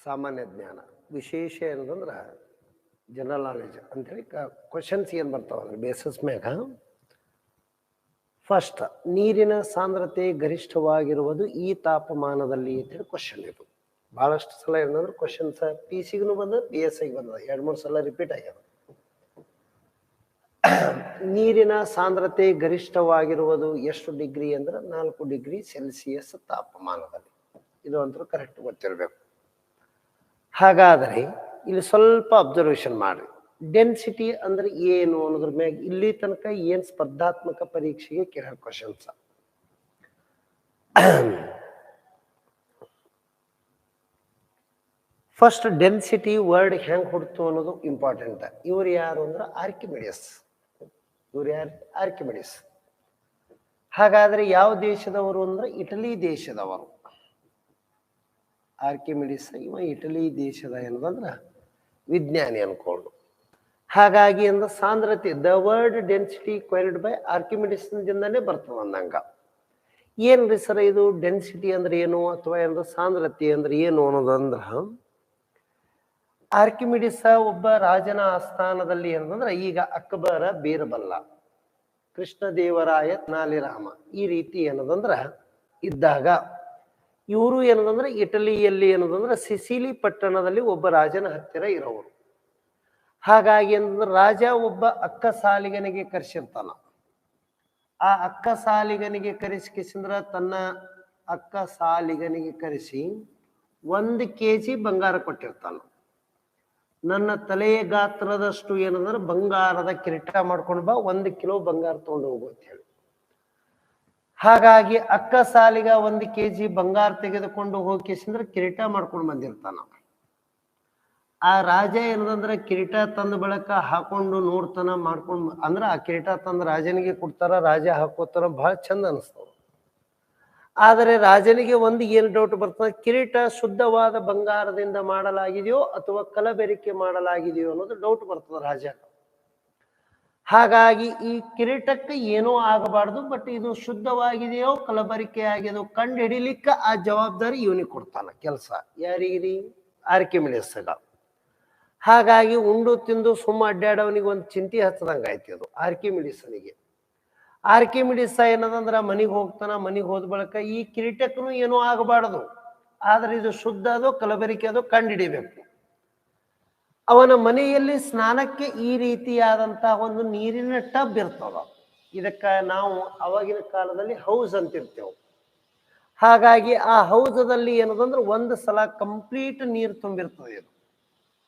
ಸಾಮಾನ್ಯ ಜ್ಞಾನ. ವಿಶೇಷ ಏನಂದ್ರೆ ಜನರಲ್ ನಾಲೆಜ್ ಅಂಥೇಳಿ ಕ್ವಶನ್ಸ್ ಏನು ಬರ್ತಾವ ಅಂದ್ರೆ ಬೇಸಸ್ ಮ್ಯಾಗ ಫಸ್ಟ್ ನೀರಿನ ಸಾಂದ್ರತೆ ಗರಿಷ್ಠವಾಗಿರುವುದು ಈ ತಾಪಮಾನದಲ್ಲಿ ಅಂತೇಳಿ ಕ್ವಶನ್. ಇದು ಭಾಳಷ್ಟು ಸಲ ಏನಂದ್ರೆ ಕ್ವಶನ್ಸ್ ಪಿ ಸಿಗೂ ಬಂದ ಪಿ ಎಸ್ ಐಗೆ ಬಂದದ, 2-3 ಸಲ ರಿಪೀಟ್ ಆಗ್ಯದ. ನೀರಿನ ಸಾಂದ್ರತೆ ಗರಿಷ್ಠವಾಗಿರುವುದು ಎಷ್ಟು ಡಿಗ್ರಿ ಅಂದ್ರೆ 4 ಡಿಗ್ರಿ ಸೆಲ್ಸಿಯಸ್ ತಾಪಮಾನದಲ್ಲಿ. ಇದು ಅಂತೂ ಕರೆಕ್ಟ್ ಗೊತ್ತಿರಬೇಕು. ಹಾಗಾದರೆ ಇಲ್ಲಿ ಸ್ವಲ್ಪ ಅಬ್ಸರ್ವೇಷನ್ ಮಾಡಿ, ಡೆನ್ಸಿಟಿ ಅಂದ್ರೆ ಏನು ಅನ್ನೋದ್ರ ಮ್ಯಾಗ ಇಲ್ಲಿ ತನಕ ಏನು ಸ್ಪರ್ಧಾತ್ಮಕ ಪರೀಕ್ಷೆಗೆ ಕೇಳೋ ಕ್ವಶನ್ಸ್. ಫಸ್ಟ್ ಡೆನ್ಸಿಟಿ ವರ್ಡ್ ಹೆಂಗೆ ಹುಡ್ತು ಅನ್ನೋದು ಇಂಪಾರ್ಟೆಂಟ್. ಇವ್ರು ಯಾರು ಅಂದ್ರೆ ಆರ್ಕಿಮಿಡಿಯಸ್. ಇವ್ರು ಯಾರು? ಆರ್ಕಿಮಿಡಿಯಸ್. ಹಾಗಾದ್ರೆ ಯಾವ ದೇಶದವರು ಅಂದ್ರೆ ಇಟಲಿ ದೇಶದವರು. ಆರ್ಕಿಮಿಡಿಸ್ ಇವ ಇಟಲಿ ದೇಶದ ಏನದಂದ್ರೆ ವಿಜ್ಞಾನಿ ಅನ್ಕೊಂಡು. ಹಾಗಾಗಿ ಅಂದ್ರೆ ಸಾಂದ್ರತೆ ದ ವರ್ಡ್ ಡೆನ್ಸಿಟಿ ಕ್ವೈರ್ಡ್ ಬೈ ಆರ್ಕಿಮಿಡಿಸ್ದಿಂದನೇ ಬರ್ತದೆ ಅಂದಂಗ. ಏನ್ರಿ ಸರ್ ಇದು ಡೆನ್ಸಿಟಿ ಅಂದ್ರೆ ಏನು ಅಥವಾ ಏನಂದ್ರೆ ಸಾಂದ್ರತೆ ಅಂದ್ರೆ ಏನು ಅನ್ನೋದಂದ್ರ, ಆರ್ಕಿಮಿಡಿಸ್ ಒಬ್ಬ ರಾಜನ ಆಸ್ಥಾನದಲ್ಲಿ ಏನಂದ್ರೆ ಈಗ ಅಕ್ಬರ ಬೀರ್ಬಲ್ಲ, ಕೃಷ್ಣದೇವರಾಯ ತೆನಾಲಿರಾಮ ಈ ರೀತಿ ಏನದಂದ್ರ ಇದ್ದಾಗ ಇವರು ಏನದಂದ್ರೆ ಇಟಲಿಯಲ್ಲಿ ಏನದಂದ್ರೆ ಸಿಸಿಲಿ ಪಟ್ಟಣದಲ್ಲಿ ಒಬ್ಬ ರಾಜನ ಹತ್ತಿರ ಇರೋರು. ಹಾಗಾಗಿ ಏನಂದ್ರೆ ರಾಜ ಒಬ್ಬ ಅಕ್ಕ ಸಾಲಿಗನಿಗೆ ಕರೆಸಿರ್ತಾನ. ಆ ಅಕ್ಕ ಸಾಲಿಗನಿಗೆ ಕರೆಸಿಕಿಸಿಂದ್ರ ತನ್ನ ಅಕ್ಕ ಸಾಲಿಗನಿಗೆ ಕರೆಸಿ 1 kg ಬಂಗಾರ ಕೊಟ್ಟಿರ್ತಾನ. ನನ್ನ ತಲೆಯ ಗಾತ್ರದಷ್ಟು ಏನಂದ್ರೆ ಬಂಗಾರದ ಕಿರೀಟ ಮಾಡ್ಕೊಂಡು ಬಾ, 1 ಕಿಲೋ ಬಂಗಾರ ತಗೊಂಡು ಹೋಗು ಅಂತ ಹೇಳಿ. ಹಾಗಾಗಿ ಅಕ್ಕ ಸಾಲಿಗ 1 kg ಬಂಗಾರ ತೆಗೆದುಕೊಂಡು ಹೋಗಿಸಿಂದ್ರೆ ಕಿರೀಟ ಮಾಡ್ಕೊಂಡು ಬಂದಿರ್ತಾನ. ಆ ರಾಜ ಏನದಂದ್ರೆ ಕಿರೀಟ ತಂದ ಬಳಕ ಹಾಕೊಂಡು ನೋಡ್ತಾನ, ಮಾಡ್ಕೊಂಡು ಅಂದ್ರೆ ಆ ಕಿರೀಟ ತಂದು ರಾಜನಿಗೆ ಕೊಡ್ತಾರ, ರಾಜ ಹಾಕೋತಾರ, ಬಹಳ ಚಂದ ಅನಿಸ್ತಾವ. ಆದರೆ ರಾಜನಿಗೆ ಒಂದು ಏನು ಡೌಟ್ ಬರ್ತದೆ, ಕಿರೀಟ ಶುದ್ಧವಾದ ಬಂಗಾರದಿಂದ ಮಾಡಲಾಗಿದೆಯೋ ಅಥವಾ ಕಲಬೆರಿಕೆ ಮಾಡಲಾಗಿದೆಯೋ ಅನ್ನೋದು ಡೌಟ್ ಬರ್ತದೆ ರಾಜ. ಹಾಗಾಗಿ ಈ ಕಿರೀಟಕ್ಕೆ ಏನೂ ಆಗಬಾರ್ದು, ಬಟ್ ಇದು ಶುದ್ಧವಾಗಿದೆಯೋ ಕಲಬೆರಿಕೆ ಆಗಿದೆಯೋ ಕಂಡು ಹಿಡಿಲಿಕ್ಕೆ ಆ ಜವಾಬ್ದಾರಿ ಇವನಿಗೆ ಕೊಡ್ತಾನ ಕೆಲಸ. ಯಾರಿಗಿರಿ? ಆರ್ಕಿಮಿಡಿಸ್ಗ. ಹಾಗಾಗಿ ಉಂಡು ತಿಂದು ಸುಮ್ಮ ಅಡ್ಡಾಡವನಿಗೆ ಒಂದು ಚಿಂತೆ ಹಚ್ಚದಂಗ ಆಯ್ತು ಅದು ಆರ್ಕಿಮಿಡಿಸನಿಗೆ. ಆರ್ಕಿಮಿಡಿಸ್ ಏನದಂದ್ರ ಮನೆಗೆ ಹೋಗ್ತಾನ. ಮನೆಗೆ ಹೋದ ಬಳಕ ಈ ಕಿರೀಟಕ್ಕೂ ಏನೂ ಆಗಬಾರ್ದು, ಆದ್ರೆ ಇದು ಶುದ್ಧ ಅದೋ ಕಲಬೆರಿಕೆ ಅದೋ ಕಂಡು ಹಿಡಿಬೇಕು. ಅವನ ಮನೆಯಲ್ಲಿ ಸ್ನಾನಕ್ಕೆ ಈ ರೀತಿಯಾದಂತಹ ಒಂದು ನೀರಿನ ಟಬ್ ಇರ್ತವ. ಇದಕ್ಕ ನಾವು ಅವಾಗಿನ ಕಾಲದಲ್ಲಿ ಹೌಸ್ ಅಂತಿರ್ತೇವೆ. ಹಾಗಾಗಿ ಆ ಹೌಸದಲ್ಲಿ ಏನದಂದ್ರೆ 1 ಸಲ ಕಂಪ್ಲೀಟ್ ನೀರು ತುಂಬಿರ್ತದೆ. ಇದು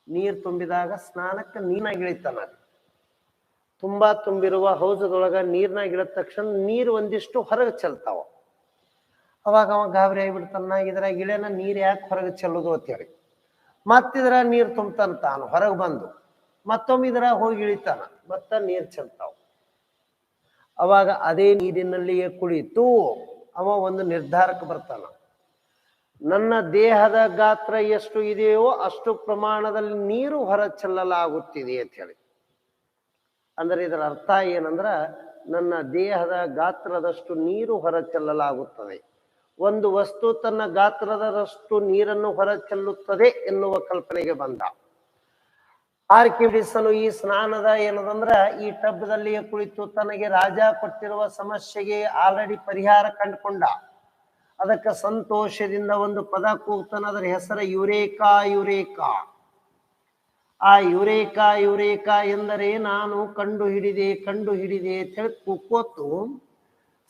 ನೀರು ತುಂಬಿದಾಗ ಸ್ನಾನಕ್ಕೆ ನೀರ್ನಾಗ ಇಳಿತಾನ. ತುಂಬಾ ತುಂಬಿರುವ ಹೌಸದೊಳಗ ನೀರ್ನಾಗ ಇಳಿದ ತಕ್ಷಣ ನೀರು ಒಂದಿಷ್ಟು ಹೊರಗೆ ಚೆಲ್ತಾವ. ಅವಾಗ ಅವ ಗಾಬರಿ ಆಗಿಬಿಡ್ತಾನ, ಇದ್ರಾಗ ಇಳೆನ ನೀರು ಯಾಕೆ ಹೊರಗೆ ಚೆಲ್ಲೋದು ಅಂತೇಳಿ ಮತ್ತಿದ್ರ ನೀರು ತುಂಬ್ತಾನ. ತಾನು ಹೊರಗೆ ಬಂದು ಮತ್ತೊಮ್ಮೆ ಇದ್ರ ಹೋಗಿ ಇಳಿತಾನ, ಮತ್ತ ನೀರು ಚೆಲ್ತಾವ. ಅವಾಗ ಅದೇ ನೀರಿನಲ್ಲಿಯೇ ಕುಳಿತು ಅವ ಒಂದು ನಿರ್ಧಾರಕ್ಕೆ ಬರ್ತಾನ, ನನ್ನ ದೇಹದ ಗಾತ್ರ ಎಷ್ಟು ಇದೆಯೋ ಅಷ್ಟು ಪ್ರಮಾಣದಲ್ಲಿ ನೀರು ಹೊರ ಚೆಲ್ಲಲಾಗುತ್ತಿದೆ ಅಂತ ಹೇಳಿ. ಅಂದ್ರೆ ಇದರ ಅರ್ಥ ಏನಂದ್ರ, ನನ್ನ ದೇಹದ ಗಾತ್ರದಷ್ಟು ನೀರು ಹೊರ ಚೆಲ್ಲಲಾಗುತ್ತದೆ. ಒಂದು ವಸ್ತು ತನ್ನ ಗಾತ್ರದಷ್ಟು ನೀರನ್ನು ಹೊರ ಚೆಲ್ಲುತ್ತದೆ ಎನ್ನುವ ಕಲ್ಪನೆಗೆ ಬಂದ. ಆರ್ಕಿಮಿಡಿಸನು ಈ ಸ್ನಾನದ ಏನದಂದ್ರ ಈ ಟಬ್ದಲ್ಲಿಯೇ ಕುಳಿತು ತನಗೆ ರಾಜ ಕೊಟ್ಟಿರುವ ಸಮಸ್ಯೆಗೆ ಆಲ್ರೆಡಿ ಪರಿಹಾರ ಕಂಡುಕೊಂಡ. ಅದಕ್ಕೆ ಸಂತೋಷದಿಂದ ಒಂದು ಪದ ಕೂಗ್ತಾನ, ಅದರ ಹೆಸರು ಯುರೇಕಾ ಯುರೇಕಾ. ಆ ಯುರೇಕಾ ಯುರೇಕಾ ಎಂದರೆ ನಾನು ಕಂಡು ಹಿಡಿದೆ ಅಂತ ಹೇಳಿ ಕೂಕೋತು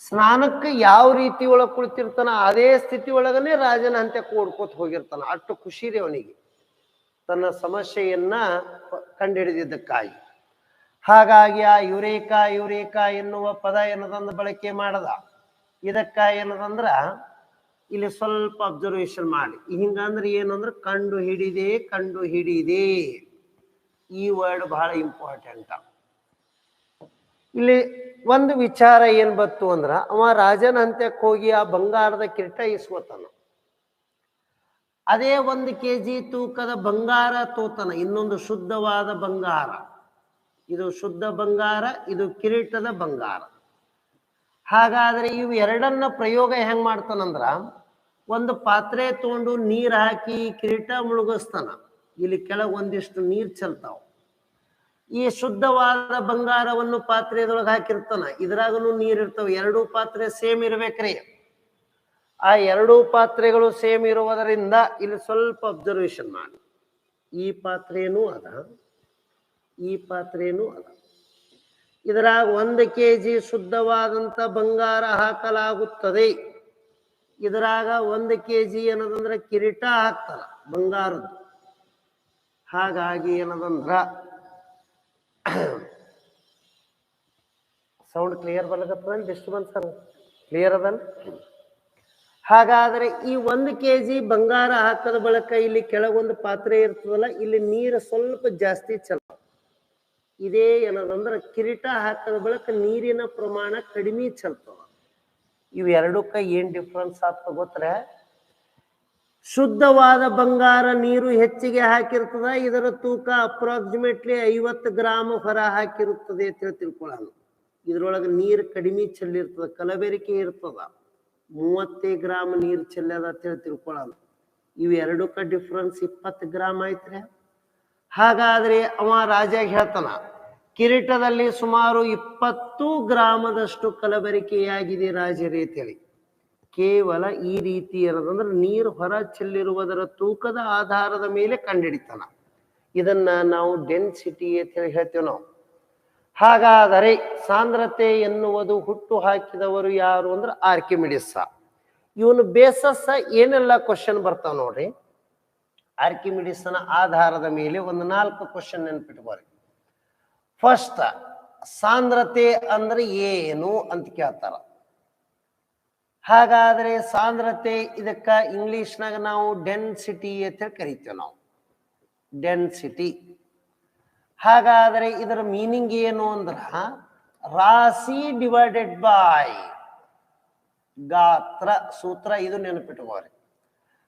ಸ್ನಾನಕ್ಕೆ ಯಾವ ರೀತಿ ಒಳಗೆ ಕುಳಿತಿರ್ತಾನ ಅದೇ ಸ್ಥಿತಿ ಒಳಗನೆ ರಾಜನ ಅಂತೆ ಕೂಡ್ಕೋತ ಹೋಗಿರ್ತಾನ. ಅಷ್ಟು ಖುಷಿ ಇದೆ ಅವನಿಗೆ ತನ್ನ ಸಮಸ್ಯೆಯನ್ನ ಕಂಡು ಹಿಡಿದಿದ್ದಕ್ಕಾಗಿ. ಹಾಗಾಗಿ ಆ ಯುರೇಕಾ ಯುರೇಕಾ ಎನ್ನುವ ಪದ ಏನದಂದ್ರೆ ಬಳಕೆ ಮಾಡದ. ಇದಕ್ಕ ಏನದಂದ್ರ ಇಲ್ಲಿ ಸ್ವಲ್ಪ ಅಬ್ಸರ್ವೇಷನ್ ಮಾಡಿ. ಹಿಂಗಂದ್ರೆ ಏನಂದ್ರೆ ಕಂಡು ಹಿಡಿದೆ ಈ ವರ್ಡ್ ಬಹಳ ಇಂಪಾರ್ಟೆಂಟ್. ಇಲ್ಲಿ ಒಂದು ವಿಚಾರ ಏನ್ ಬತ್ತು ಅಂದ್ರ, ಅವ ರಾಜನ ಅಂತ್ಯಕ್ಕೆ ಹೋಗಿ ಆ ಬಂಗಾರದ ಕಿರೀಟ ಇಸ್ಕೋತಾನ. ಅದೇ 1 kg ತೂಕದ ಬಂಗಾರ ತೋತಾನ, ಇನ್ನೊಂದು ಶುದ್ಧವಾದ ಬಂಗಾರ. ಇದು ಶುದ್ಧ ಬಂಗಾರ, ಇದು ಕಿರೀಟದ ಬಂಗಾರ. ಹಾಗಾದ್ರೆ ಇವು ಎರಡನ್ನ ಪ್ರಯೋಗ ಹೆಂಗ್ ಮಾಡ್ತಾನಂದ್ರ, ಒಂದು ಪಾತ್ರೆ ತಗೊಂಡು ನೀರ್ ಹಾಕಿ ಕಿರೀಟ ಮುಳುಗಿಸ್ತಾನ, ಇಲ್ಲಿ ಕೆಳಗೆ ಒಂದಿಷ್ಟು ನೀರ್ ಚೆಲ್ತಾವ. ಈ ಶುದ್ಧವಾದ ಬಂಗಾರವನ್ನು ಪಾತ್ರೆದೊಳಗೆ ಹಾಕಿರ್ತಾನ, ಇದ್ರಾಗನು ನೀರ್ ಇರ್ತಾವ. ಎರಡೂ ಪಾತ್ರೆ ಸೇಮ್ ಇರ್ಬೇಕ್ರಿ. ಆ ಎರಡೂ ಪಾತ್ರೆಗಳು ಸೇಮ್ ಇರುವುದರಿಂದ ಇಲ್ಲಿ ಸ್ವಲ್ಪ ಅಬ್ಸರ್ವೇಷನ್ ಮಾಡಿ. ಈ ಪಾತ್ರೆನೂ ಅದ, ಈ ಪಾತ್ರೆನೂ ಅದ. ಇದರಾಗ 1 kg ಶುದ್ಧವಾದಂತ ಬಂಗಾರ ಹಾಕಲಾಗುತ್ತದೆ. ಇದರಾಗ 1 kg ಏನದಂದ್ರ ಕಿರೀಟ ಹಾಕ್ತಾರ ಬಂಗಾರದ್ದು. ಹಾಗಾಗಿ ಏನದಂದ್ರ ಸೌಂಡ್ ಕ್ಲಿಯರ್ ಬರ್ಲಕತ್ತದ, ಡಿಸ್ಟರ್ಬೆನ್ಸ್ ಕ್ಲಿಯರ್ ಅದಲ್ಲ. ಹಾಗಾದ್ರೆ ಈ 1 kg ಬಂಗಾರ ಹಾಕದ ಬಳಕ ಇಲ್ಲಿ ಕೆಳಗೊಂದು ಪಾತ್ರೆ ಇರ್ತದಲ್ಲ, ಇಲ್ಲಿ ನೀರು ಸ್ವಲ್ಪ ಜಾಸ್ತಿ ಚೆಲ್ಲ. ಇದೇ ಏನದಂದ್ರ ಕಿರೀಟ ಹಾಕದ ಬಳಕ ನೀರಿನ ಪ್ರಮಾಣ ಕಡಿಮೆ ಚೆಲ್ತದ. ಇವೆರಡಕ್ಕ ಏನ್ ಡಿಫ್ರೆನ್ಸ್ ಆಗ್ತದ ಗೊತ್ತರ? ಶುದ್ಧವಾದ ಬಂಗಾರ ನೀರು ಹೆಚ್ಚಿಗೆ ಹಾಕಿರ್ತದ, ಇದರ ತೂಕ ಅಪ್ರಾಕ್ಸಿಮೇಟ್ಲಿ 50 ಗ್ರಾಮ್ ಹೊರ ಹಾಕಿರುತ್ತದೆ ಅಂತ ತಿಳ್ಕೊಳ್ಳೋಣ. ಇದ್ರೊಳಗೆ ನೀರು ಕಡಿಮೆ ಚೆಲ್ಲಿರ್ತದ, ಕಲಬೆರಿಕೆ ಇರ್ತದ. 30 ಗ್ರಾಮ್ ನೀರು ಚೆಲ್ಲದ ಅಂತ ತಿಳ್ಕೊಳ್ಳೋಣ. ಇವು ಎರಡಕ್ಕ ಡಿಫ್ರೆನ್ಸ್ 20 ಗ್ರಾಮ್ ಆಯ್ತ್ರೆ. ಹಾಗಾದ್ರೆ ಅವ ರಾಜಾಗ ಹೇಳ್ತಾನ, ಕಿರೀಟದಲ್ಲಿ ಸುಮಾರು 20 ಗ್ರಾಮದಷ್ಟು ಕಲಬೆರಿಕೆಯಾಗಿದೆ ರಾಜರೇ ಅಂತೇಳಿ. ಕೇವಲ ಈ ರೀತಿ ಏನದಂದ್ರೆ ನೀರು ಹೊರ ಚೆಲ್ಲಿರುವುದರ ತೂಕದ ಆಧಾರದ ಮೇಲೆ ಕಂಡುಹಿಡಿತಾನ. ಇದನ್ನ ನಾವು ಡೆನ್ಸಿಟಿ ಅಂತ ಹೇಳಿ ಹೇಳ್ತೇವೆ ನಾವು. ಹಾಗಾದರೆ ಸಾಂದ್ರತೆ ಎನ್ನುವುದು ಹುಟ್ಟು ಹಾಕಿದವರು ಯಾರು ಅಂದ್ರೆ ಆರ್ಕಿಮಿಡಿಸ್. ಇವನು ಬೇಸಸ್ ಏನೆಲ್ಲ ಕ್ವಶನ್ ಬರ್ತಾವ ನೋಡ್ರಿ. ಆರ್ಕಿಮಿಡಿಸ್ನ ಆಧಾರದ ಮೇಲೆ ಒಂದು 4 ಕ್ವಶನ್ ನೆನ್ಪಿಟ್ಕೋರಿ. ಫಸ್ಟ್, ಸಾಂದ್ರತೆ ಅಂದ್ರೆ ಏನು ಅಂತ ಕೇಳ್ತಾರ. ಹಾಗಾದ್ರೆ ಸಾಂದ್ರತೆ ಇದಕ್ಕ ಇಂಗ್ಲಿಷ್ನಾಗ ನಾವು ಡೆನ್ಸಿಟಿ ಅಂತ ಹೇಳಿ ಕರಿತೇವೆ ನಾವು, ಡೆನ್ಸಿಟಿ. ಹಾಗಾದ್ರೆ ಇದರ ಮೀನಿಂಗ್ ಏನು ಅಂದ್ರ ರಾಶಿ ಡಿವೈಡೆಡ್ ಬೈ ಗಾತ್ರ. ಸೂತ್ರ ಇದು ನೆನಪಿಟ್ಕೋರಿ.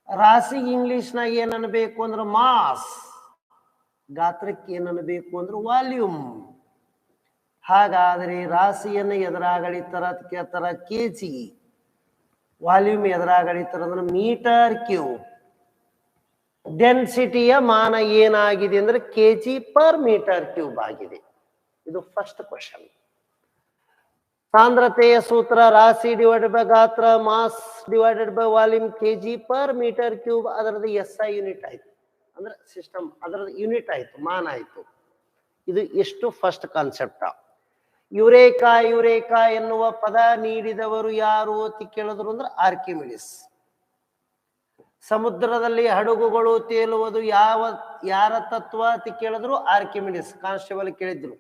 ರಾಶಿಗೆ ಇಂಗ್ಲಿಷ್ನಾಗ ಏನ್ ಅನ್ಬೇಕು ಅಂದ್ರೆ ಮಾಸ್, ಗಾತ್ರಕ್ಕೆ ಏನ್ ಅನ್ಬೇಕು ಅಂದ್ರೆ ವಾಲ್ಯೂಮ್. ಹಾಗಾದ್ರೆ ರಾಶಿಯನ್ನು ಎದುರಾಗಡಿತಾರ ಅಂತ ಕೇಳ್ತಾರ ಕೆಜಿ, ವಾಲ್ಯೂಮ್ ಎದುರಾಗಡಿತಾರ ಅಂದ್ರೆ ಮೀಟರ್ ಕ್ಯೂಬ್. ಡೆನ್ಸಿಟಿಯ ಮಾನ ಏನಾಗಿದೆ ಅಂದ್ರೆ ಕೆಜಿ ಪರ್ ಮೀಟರ್ ಕ್ಯೂಬ್ ಆಗಿದೆ. ಇದು ಫಸ್ಟ್ ಕ್ವಶನ್. ಸಾಂದ್ರತೆಯ ಸೂತ್ರ ರಾಶಿ ಡಿವೈಡೆಡ್ ಬೈ ಗಾತ್ರ, mass divided by volume, KG per metre cube. ಅದರದ್ದು SI ಯೂನಿಟ್ ಆಯ್ತು, ಅಂದ್ರೆ ಸಿಸ್ಟಮ್ ಅದರದ್ದು ಯೂನಿಟ್ ಆಯ್ತು, ಮಾನ ಆಯ್ತು. ಇದು ಎಷ್ಟು ಫಸ್ಟ್ ಕಾನ್ಸೆಪ್ಟ್. ಯುರೇಕಾ ಯುರೇಕಾ ಎನ್ನುವ ಪದ ನೀಡಿದವರು ಯಾರು ಅಂತ ಕೇಳಿದ್ರು ಅಂದ್ರೆ ಆರ್ಕಿಮಿಡಿಸ್. ಸಮುದ್ರದಲ್ಲಿ ಹಡಗುಗಳು ತೇಲುವುದು ಯಾರ ತತ್ವ ಅಂತ ಕೇಳಿದ್ರು ಆರ್ಕಿಮಿಡಿಸ್. ಕಾನ್ಸ್ಟೇಬಲ್ ಕೇಳಿದ್ರು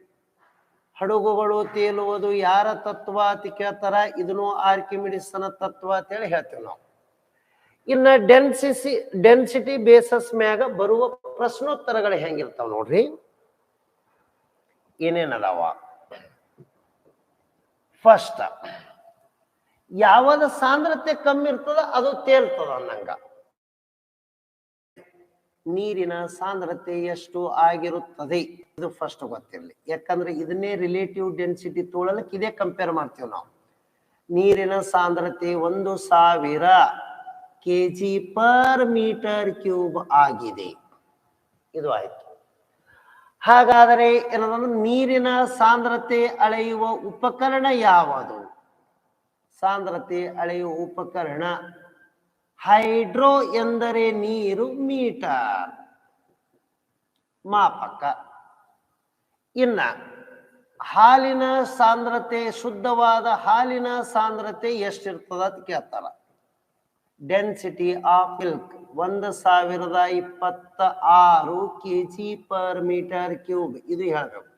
ಹಡಗುಗಳು ತೇಲುವುದು ಯಾರ ತತ್ವ ಅಂತ ಕೇಳ್ತಾರ, ಇದನ್ನು ಆರ್ಕಿಮಿಡಿಸ್ನ ತತ್ವ ಅಂತ ಹೇಳಿ ಹೇಳ್ತೇವೆ ನಾವು. ಇನ್ನ ಡೆನ್ಸಿಟಿ ಬೇಸಸ್ ಮ್ಯಾಗ ಬರುವ ಪ್ರಶ್ನೋತ್ತರಗಳು ಹೆಂಗಿರ್ತಾವ ನೋಡ್ರಿ. ಏನೇನದಾವ? ಫಸ್ಟ್, ಯಾವದ ಸಾಂದ್ರತೆ ಕಮ್ಮಿ ಇರ್ತದ ಅದು ತೇಲ್ತದ ಅನ್ನಂಗ. ನೀರಿನ ಸಾಂದ್ರತೆ ಎಷ್ಟು ಆಗಿರುತ್ತದೆ ಇದು ಫಸ್ಟ್ ಗೊತ್ತಿರಲಿ. ಯಾಕಂದ್ರೆ ಇದನ್ನೇ ರಿಲೇಟಿವ್ ಡೆನ್ಸಿಟಿ ತೋಳಲಕ್ಕೆ ಇದೇ ಕಂಪೇರ್ ಮಾಡ್ತೀವಿ ನಾವು. ನೀರಿನ ಸಾಂದ್ರತೆ 1000 kg ಪರ್ ಮೀಟರ್ ಕ್ಯೂಬ್ ಆಗಿದೆ. ಇದು ಆಯ್ತು. ಹಾಗಾದರೆ ಏನಂದ್ರೆ ನೀರಿನ ಸಾಂದ್ರತೆ ಅಳೆಯುವ ಉಪಕರಣ ಯಾವುದು? ಸಾಂದ್ರತೆ ಅಳೆಯುವ ಉಪಕರಣ ಹೈಡ್ರೋ ಎಂದರೆ ನೀರು, ಮೀಟರ್ ಮಾಪಕ. ಇನ್ನ ಹಾಲಿನ ಸಾಂದ್ರತೆ, ಶುದ್ಧವಾದ ಹಾಲಿನ ಸಾಂದ್ರತೆ ಎಷ್ಟಿರ್ತದ ಅಂತ ಕೇಳ್ತಾರ. Density of milk 1026 kg per metre cube. ಇದು ಹೇಳ್ಬೇಕು.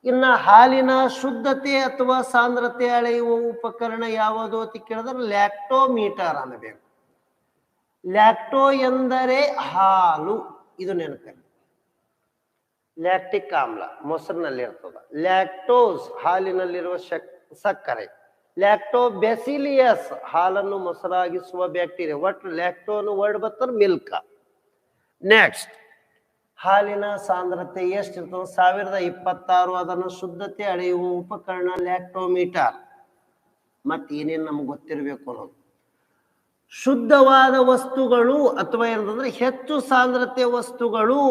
ಇನ್ನ ಹಾಲಿನ ಶುದ್ಧತೆ ಅಥವಾ ಸಾಂದ್ರತೆ ಅಳೆಯುವ ಉಪಕರಣ ಯಾವುದು ಅಂತ ಕೇಳಿದ್ರೆ ಲ್ಯಾಕ್ಟೋಮೀಟರ್ ಅನ್ನಬೇಕು. ಲ್ಯಾಕ್ಟೋ ಎಂದರೆ ಹಾಲು, ಇದು ನೆನಪಲ್ಲಿ. ಲ್ಯಾಕ್ಟಿಕ್ ಆಮ್ಲ ಮೊಸರಿನಲ್ಲಿ ಇರ್ತದ. ಲ್ಯಾಕ್ಟೋಸ್ ಹಾಲಿನಲ್ಲಿರುವ ಸಕ್ಕರೆ. ಲ್ಯಾಕ್ಟೋಬ್ಯಾಸಿಲಿಯಸ್ ಹಾಲನ್ನು ಮೊಸರಾಗಿಸುವ ಬ್ಯಾಕ್ಟೀರಿಯಾ. ಒಟ್ಟು ಲ್ಯಾಕ್ಟೋನು ವರ್ಡ್ ಬರ್ತಾರೆ ಮಿಲ್ಕ್. ನೆಕ್ಸ್ಟ್, ಹಾಲಿನ ಸಾಂದ್ರತೆ ಎಷ್ಟಿರ್ತದೆ? 1026. ಅದನ್ನು ಶುದ್ಧತೆ ಅಳೆಯುವ ಉಪಕರಣ ಲ್ಯಾಕ್ಟೋಮೀಟರ್. ಮತ್ತೆ ಏನೇನು ನಮ್ಗೆ ಗೊತ್ತಿರಬೇಕು ಅನ್ನೋದು. ಶುದ್ಧವಾದ ವಸ್ತುಗಳು ಅಥವಾ ಏನಂತಂದ್ರೆ ಹೆಚ್ಚು ಸಾಂದ್ರತೆ ವಸ್ತುಗಳು,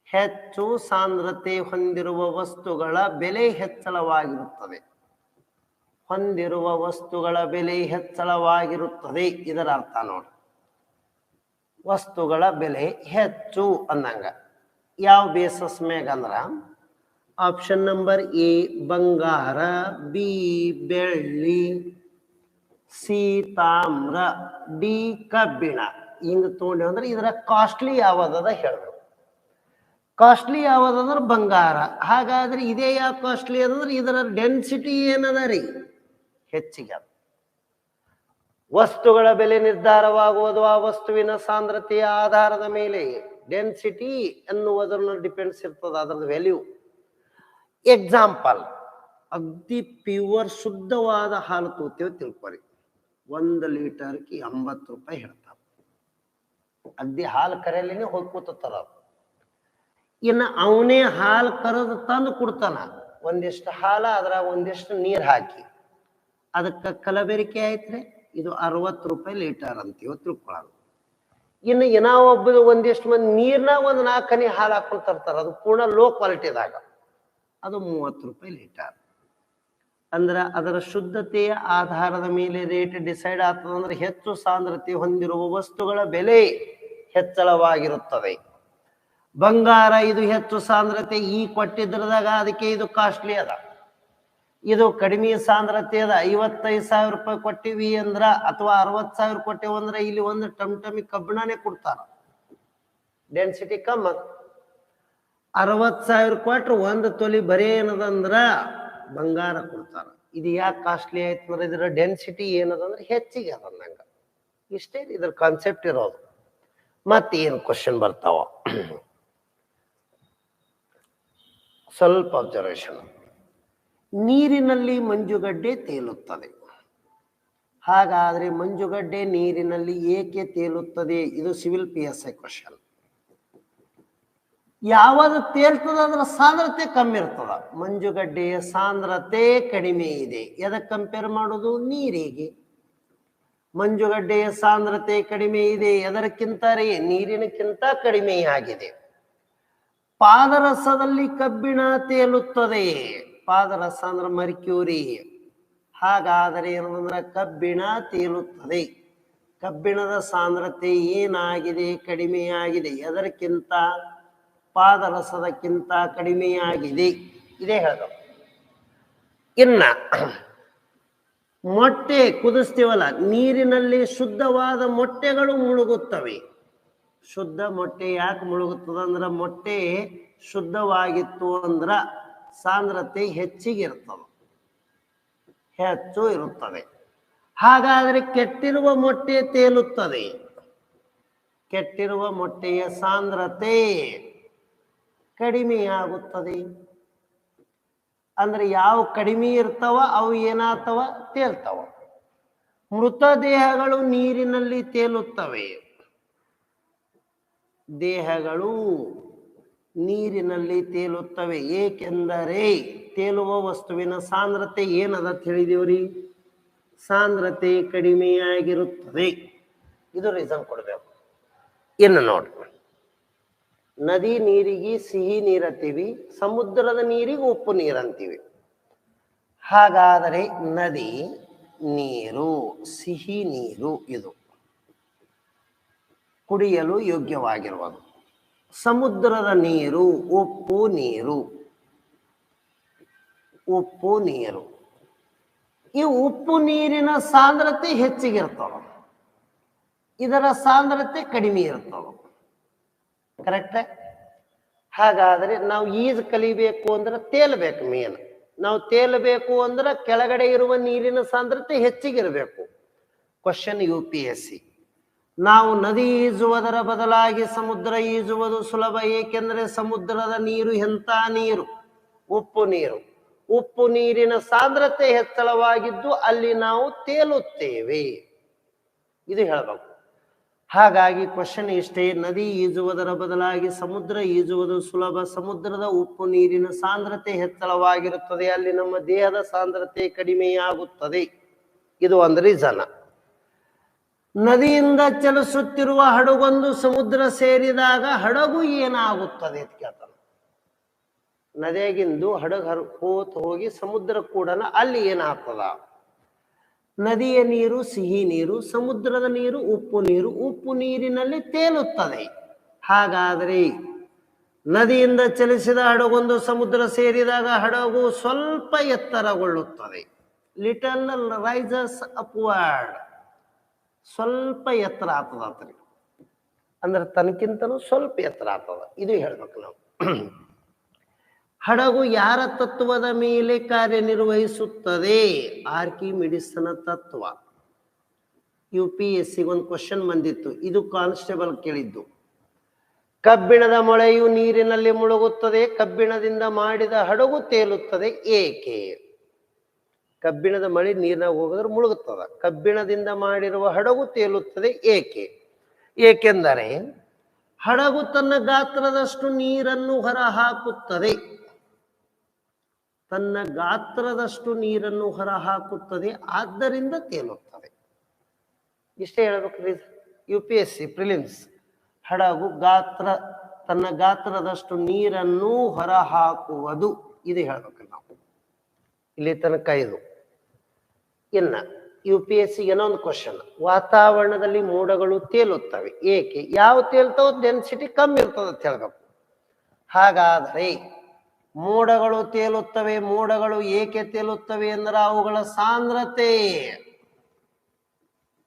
ಹೆಚ್ಚು ಸಾಂದ್ರತೆ ಹೊಂದಿರುವ ವಸ್ತುಗಳ ಬೆಲೆ ಹೆಚ್ಚಳವಾಗಿರುತ್ತದೆ. ಹೊಂದಿರುವ ವಸ್ತುಗಳ ಬೆಲೆ ಹೆಚ್ಚಳವಾಗಿರುತ್ತದೆ. ಇದರ ಅರ್ಥ ನೋಡಿ, ವಸ್ತುಗಳ ಬೆಲೆ ಹೆಚ್ಚು ಅಂದಂಗ ಯಾವ ಬೇಸಸ್ ಮ್ಯಾಗ ಅಂದ್ರ ಆಪ್ಷನ್ ನಂಬರ್ ಎ ಬಂಗಾರ, ಬಿ ಬೆಳ್ಳಿ, ಸಿ ತಾಮ್ರ, ಡಿ ಕಬ್ಬಿಣ. ಹಿಂಗ ತಗೊಂಡಿ ಅಂದ್ರೆ ಇದರ ಕಾಸ್ಟ್ಲಿ ಯಾವ್ದದ ಹೇಳ್ಬೇಕು. ಕಾಸ್ಟ್ಲಿ ಯಾವ್ದಂದ್ರೆ ಬಂಗಾರ. ಹಾಗಾದ್ರೆ ಇದೇ ಯಾವ ಕಾಸ್ಟ್ಲಿ ಅದಂದ್ರೆ ಇದರ ಡೆನ್ಸಿಟಿ ಏನದ ರೀ, ಹೆಚ್ಚಿಗೆ ಅದ. ವಸ್ತುಗಳ ಬೆಲೆ ನಿರ್ಧಾರವಾಗುವುದು ಆ ವಸ್ತುವಿನ ಸಾಂದ್ರತೆಯ ಆಧಾರದ ಮೇಲೆ. ಡೆನ್ಸಿಟಿ ಎನ್ನುವುದನ್ನು ಡಿಪೆಂಡ್ಸ್ ಇರ್ತದ, ಅದರದ ವ್ಯಾಲ್ಯೂ. ಎಕ್ಸಾಂಪಲ್, ಅಗ್ದಿ ಪ್ಯೂರ್ ಶುದ್ಧವಾದ ಹಾಲು ತಗೋತೇವೆ ತಿಳ್ಕೊರಿ, 1 ಲೀಟರ್ಗೆ 80 ರೂಪಾಯಿ ಹೇಳ್ತಾವ. ಅಗ್ದಿ ಹಾಲು ಕರೆಯಲಿನೇ ಹೋಗಿ ಕೂತಾರ. ಇನ್ನು ಅವನೇ ಹಾಲು ಕರೆದು ತಂದು ಕೊಡ್ತಾನ, ಒಂದಿಷ್ಟು ಹಾಲ ಅದ್ರ ಒಂದಿಷ್ಟು ನೀರು ಹಾಕಿ, ಅದಕ್ಕೆ ಕಲಬೆರಿಕೆ ಆಯ್ತ್ರೆ ಇದು 60 ರೂಪಾಯಿ ಲೀಟರ್ ಅಂತೀವಿ ತಿಳ್ಕೊಳ್ಳೋದು. ಇನ್ನು ಒಬ್ಬದು ಒಂದಿಷ್ಟು ಮಂದಿ ನೀರ್ನಾಗ 4 ಹನಿ ಹಾಲು ಹಾಕೊಂಡು ತರ್ತಾರ, ಅದು ಪೂರ್ಣ ಲೋ ಕ್ವಾಲಿಟಿದಾಗ, ಅದು 30 ರೂಪಾಯಿ ಲೀಟರ್. ಅಂದ್ರೆ ಅದರ ಶುದ್ಧತೆಯ ಆಧಾರದ ಮೇಲೆ ರೇಟ್ ಡಿಸೈಡ್ ಆಗ್ತದೆ. ಅಂದ್ರೆ ಹೆಚ್ಚು ಸಾಂದ್ರತೆ ಹೊಂದಿರುವ ವಸ್ತುಗಳ ಬೆಲೆ ಹೆಚ್ಚಳವಾಗಿರುತ್ತದೆ. ಬಂಗಾರ ಇದು ಹೆಚ್ಚು ಸಾಂದ್ರತೆ ಈ ಕೊಟ್ಟಿದ್ರದಾಗ, ಅದಕ್ಕೆ ಇದು ಕಾಸ್ಟ್ಲಿ ಅದ. ಇದು ಕಡಿಮೆ ಸಾಂದ್ರತೆ ಅದ, 55,000 ರೂಪಾಯಿ ಕೊಟ್ಟಿವಿ ಅಂದ್ರ ಅಥವಾ 60,000 ಕೊಟ್ಟೇವ ಅಂದ್ರ ಇಲ್ಲಿ ಒಂದು ಟಮಟಮಿ ಕಬ್ಬಿಣನೇ ಕೊಡ್ತಾರ, ಡೆನ್ಸಿಟಿ ಕಮ್ಮ. 60,000 ಕೊಟ್ರೆ 1 ತೊಲಿ ಬರೀ ಏನದಂದ್ರ ಬಂಗಾರ ಕೊಡ್ತಾರ. ಇದು ಯಾಕೆ ಕಾಸ್ಟ್ಲಿ ಆಯ್ತು ಅಂದ್ರೆ ಇದರ ಡೆನ್ಸಿಟಿ ಏನದಂದ್ರೆ ಹೆಚ್ಚಿಗೆ ಅದ ನಂಗ. ಇಷ್ಟೇ ಇದ್ರ ಕಾನ್ಸೆಪ್ಟ್ ಇರೋದು. ಮತ್ತೇನು ಕ್ವಶನ್ ಬರ್ತಾವ, ಸ್ವಲ್ಪ ಅಬ್ಸರ್ವೇಷನ್. ನೀರಿನಲ್ಲಿ ಮಂಜುಗಡ್ಡೆ ತೇಲುತ್ತದೆ. ಹಾಗಾದ್ರೆ ಮಂಜುಗಡ್ಡೆ ನೀರಿನಲ್ಲಿ ಏಕೆ ತೇಲುತ್ತದೆ? ಇದು ಸಿವಿಲ್ PSI ಕ್ವಶನ್. ಯಾವಾಗ ತೇಲ್ತದ ಅದರ ಸಾಂದ್ರತೆ ಕಮ್ಮಿ ಇರ್ತದ. ಮಂಜುಗಡ್ಡೆಯ ಸಾಂದ್ರತೆ ಕಡಿಮೆ ಇದೆ. ಎದಕ್ಕೆ ಕಂಪೇರ್ ಮಾಡೋದು? ನೀರಿಗೆ. ಮಂಜುಗಡ್ಡೆಯ ಸಾಂದ್ರತೆ ಕಡಿಮೆ ಇದೆ, ಎದರಕ್ಕಿಂತ ರೀ? ನೀರಿನಕ್ಕಿಂತ ಕಡಿಮೆ ಆಗಿದೆ. ಪಾದರಸದಲ್ಲಿ ಕಬ್ಬಿಣ ತೇಲುತ್ತದೆ. ಪಾದರಸ ಅಂದ್ರೆ ಮರ್ಕ್ಯೂರಿ. ಹಾಗಾದರೆ ಏನಂದ್ರೆ ಕಬ್ಬಿಣ ತೇಲುತ್ತದೆ. ಕಬ್ಬಿಣದ ಸಾಂದ್ರತೆ ಏನಾಗಿದೆ? ಕಡಿಮೆಯಾಗಿದೆ. ಎದರಕ್ಕಿಂತ? ಪಾದರಸದಕ್ಕಿಂತ ಕಡಿಮೆಯಾಗಿದೆ. ಇದೇ ಹೇಳ್ದ. ಇನ್ನ ಮೊಟ್ಟೆ ಕುದಿಸ್ತೀವಲ್ಲ, ನೀರಿನಲ್ಲಿ ಶುದ್ಧವಾದ ಮೊಟ್ಟೆಗಳು ಮುಳುಗುತ್ತವೆ. ಶುದ್ಧ ಮೊಟ್ಟೆ ಯಾಕೆ ಮುಳುಗುತ್ತದ? ಮೊಟ್ಟೆ ಶುದ್ಧವಾಗಿತ್ತು ಅಂದ್ರ ಸಾಂದ್ರತೆ ಹೆಚ್ಚಿಗೆ ಇರ್ತದೆ, ಹೆಚ್ಚು ಇರುತ್ತದೆ. ಹಾಗಾದ್ರೆ ಕೆಟ್ಟಿರುವ ಮೊಟ್ಟೆ ತೇಲುತ್ತದೆ. ಕೆಟ್ಟಿರುವ ಮೊಟ್ಟೆಯ ಸಾಂದ್ರತೆ ಕಡಿಮೆಯಾಗುತ್ತದೆ. ಅಂದ್ರೆ ಯಾವ ಕಡಿಮೆ ಇರ್ತಾವ ಅವು ಏನಾಗ್ತವ? ತೇಲ್ತಾವ. ಮೃತದೇಹಗಳು ನೀರಿನಲ್ಲಿ ತೇಲುತ್ತವೆ. ದೇಹಗಳು ನೀರಿನಲ್ಲಿ ತೇಲುತ್ತವೆ ಏಕೆಂದರೆ ತೇಲುವ ವಸ್ತುವಿನ ಸಾಂದ್ರತೆ ಏನದ ತಿಳಿದೀವ್ರಿ? ಸಾಂದ್ರತೆ ಕಡಿಮೆಯಾಗಿರುತ್ತದೆ. ಇದು ರೀಸನ್ ಕೊಡ್ಬೇಕು. ಇನ್ನು ನೋಡ್ರಿ, ನದಿ ನೀರಿಗೆ ಸಿಹಿ ನೀರಂತೀವಿ, ಸಮುದ್ರದ ನೀರಿಗೆ ಉಪ್ಪು ನೀರಂತೀವಿ. ಹಾಗಾದರೆ ನದಿ ನೀರು ಸಿಹಿ ನೀರು, ಇದು ಕುಡಿಯಲು ಯೋಗ್ಯವಾಗಿರುವುದು. ಸಮುದ್ರದ ನೀರು ಉಪ್ಪು ನೀರು. ಉಪ್ಪು ನೀರು, ಈ ಉಪ್ಪು ನೀರಿನ ಸಾಂದ್ರತೆ ಹೆಚ್ಚಿಗಿರ್ತವ, ಇದರ ಸಾಂದ್ರತೆ ಕಡಿಮೆ ಇರ್ತವ. ಕರೆಕ್ಟ್? ಹಾಗಾದ್ರೆ ನಾವು ಈಜು ಕಲಿಬೇಕು ಅಂದ್ರೆ ತೇಲ್ಬೇಕು. ಮೇನ್ ನಾವು ತೇಲ್ಬೇಕು ಅಂದ್ರೆ ಕೆಳಗಡೆ ಇರುವ ನೀರಿನ ಸಾಂದ್ರತೆ ಹೆಚ್ಚಿಗಿರ್ಬೇಕು. Question UPSC. ನಾವು ನದಿ ಈಜುವುದರ ಬದಲಾಗಿ ಸಮುದ್ರ ಈಜುವುದು ಸುಲಭ. ಏಕೆಂದರೆ ಸಮುದ್ರದ ನೀರು ಎಂಥ ನೀರು? ಉಪ್ಪು ನೀರು. ಉಪ್ಪು ನೀರಿನ ಸಾಂದ್ರತೆ ಹೆಚ್ಚಳವಾಗಿದ್ದು ಅಲ್ಲಿ ನಾವು ತೇಲುತ್ತೇವೆ. ಇದು ಹೇಳಬೇಕು. ಹಾಗಾಗಿ ಕ್ವಶನ್ ಇಷ್ಟೇ, ನದಿ ಈಜುವುದರ ಬದಲಾಗಿ ಸಮುದ್ರ ಈಜುವುದು ಸುಲಭ. ಸಮುದ್ರದ ಉಪ್ಪು ನೀರಿನ ಸಾಂದ್ರತೆ ಹೆಚ್ಚಳವಾಗಿರುತ್ತದೆ, ಅಲ್ಲಿ ನಮ್ಮ ದೇಹದ ಸಾಂದ್ರತೆ ಕಡಿಮೆಯಾಗುತ್ತದೆ. ಇದು ಒಂದು ರೀಸನ್. ನದಿಯಿಂದ ಚಲಿಸುತ್ತಿರುವ ಹಡಗೊಂದು ಸಮುದ್ರ ಸೇರಿದಾಗ ಹಡಗು ಏನಾಗುತ್ತದೆ ಅಂತ ಕೇಳ್ತಾನೆ. ನದಿಯಾಗಿಂದು ಹಡಗು ಹೋಗಿ ಸಮುದ್ರ ಕೂಡ ಅಲ್ಲಿ ಏನಾಗ್ತದ? ನದಿಯ ನೀರು ಸಿಹಿ ನೀರು, ಸಮುದ್ರದ ನೀರು ಉಪ್ಪು ನೀರು, ಉಪ್ಪು ನೀರಿನಲ್ಲಿ ತೇಲುತ್ತದೆ. ಹಾಗಾದರೆ ನದಿಯಿಂದ ಚಲಿಸಿದ ಹಡಗೊಂದು ಸಮುದ್ರ ಸೇರಿದಾಗ ಹಡಗು ಸ್ವಲ್ಪ ಎತ್ತರಗೊಳ್ಳುತ್ತದೆ. ಲಿಟಲ್ ರೈಸಸ್ ಅಪ್ವರ್ಡ್, ಸ್ವಲ್ಪ ಎತ್ತರ ಆಗ್ತದ. ಅಂದ್ರೆ ತನಕ್ಕಿಂತನೂ ಸ್ವಲ್ಪ ಎತ್ತರ ಆಗ್ತದ. ಇದು ಹೇಳ್ಬೇಕು ನಾವು. ಹಡಗು ಯಾರ ತತ್ವದ ಮೇಲೆ ಕಾರ್ಯನಿರ್ವಹಿಸುತ್ತದೆ? ಆರ್ಕಿಮಿಡಿಸ್ನ ತತ್ವ. UPSC ಒಂದು ಕ್ವಶನ್ ಬಂದಿತ್ತು, ಇದು ಕಾನ್ಸ್ಟೇಬಲ್ ಕೇಳಿದ್ದು. ಕಬ್ಬಿಣದ ಮೊಳೆಯು ನೀರಿನಲ್ಲಿ ಮುಳುಗುತ್ತದೆ, ಕಬ್ಬಿಣದಿಂದ ಮಾಡಿದ ಹಡಗು ತೇಲುತ್ತದೆ, ಏಕೆ? ಕಬ್ಬಿಣದ ಮಳೆ ನೀರಿನಾಗ ಹೋಗಿದ್ರೆ ಮುಳುಗುತ್ತದ, ಕಬ್ಬಿಣದಿಂದ ಮಾಡಿರುವ ಹಡಗು ತೇಲುತ್ತದೆ, ಏಕೆ? ಏಕೆಂದರೆ ಹಡಗು ತನ್ನ ಗಾತ್ರದಷ್ಟು ನೀರನ್ನು ಹೊರ ಹಾಕುತ್ತದೆ. ತನ್ನ ಗಾತ್ರದಷ್ಟು ನೀರನ್ನು ಹೊರ ಹಾಕುತ್ತದೆ, ಆದ್ದರಿಂದ ತೇಲುತ್ತದೆ. ಇಷ್ಟೇ ಹೇಳ್ಬೇಕ್ರಿ. UPSC prelims. ಹಡಗು ತನ್ನ ಗಾತ್ರದಷ್ಟು ನೀರನ್ನು ಹೊರ ಹಾಕುವುದು, ಇದು ಹೇಳ್ಬೇಕು ನಾವು. ಇಲ್ಲಿ ತನಕ ಇದು. ಇನ್ನ UPSC ಏನೋ ಒಂದು ಕ್ವಶನ್, ವಾತಾವರಣದಲ್ಲಿ ಮೋಡಗಳು ತೇಲುತ್ತವೆ, ಏಕೆ? ಯಾವ ತೇಲ್ತಾವ? ಡೆನ್ಸಿಟಿ ಕಮ್ಮಿ ಇರ್ತದೆ ಅಂತ ಹೇಳ್ಬೇಕು. ಹಾಗಾದರೆ ಮೋಡಗಳು ತೇಲುತ್ತವೆ. ಮೋಡಗಳು ಏಕೆ ತೇಲುತ್ತವೆ ಅಂದ್ರೆ ಅವುಗಳ ಸಾಂದ್ರತೆ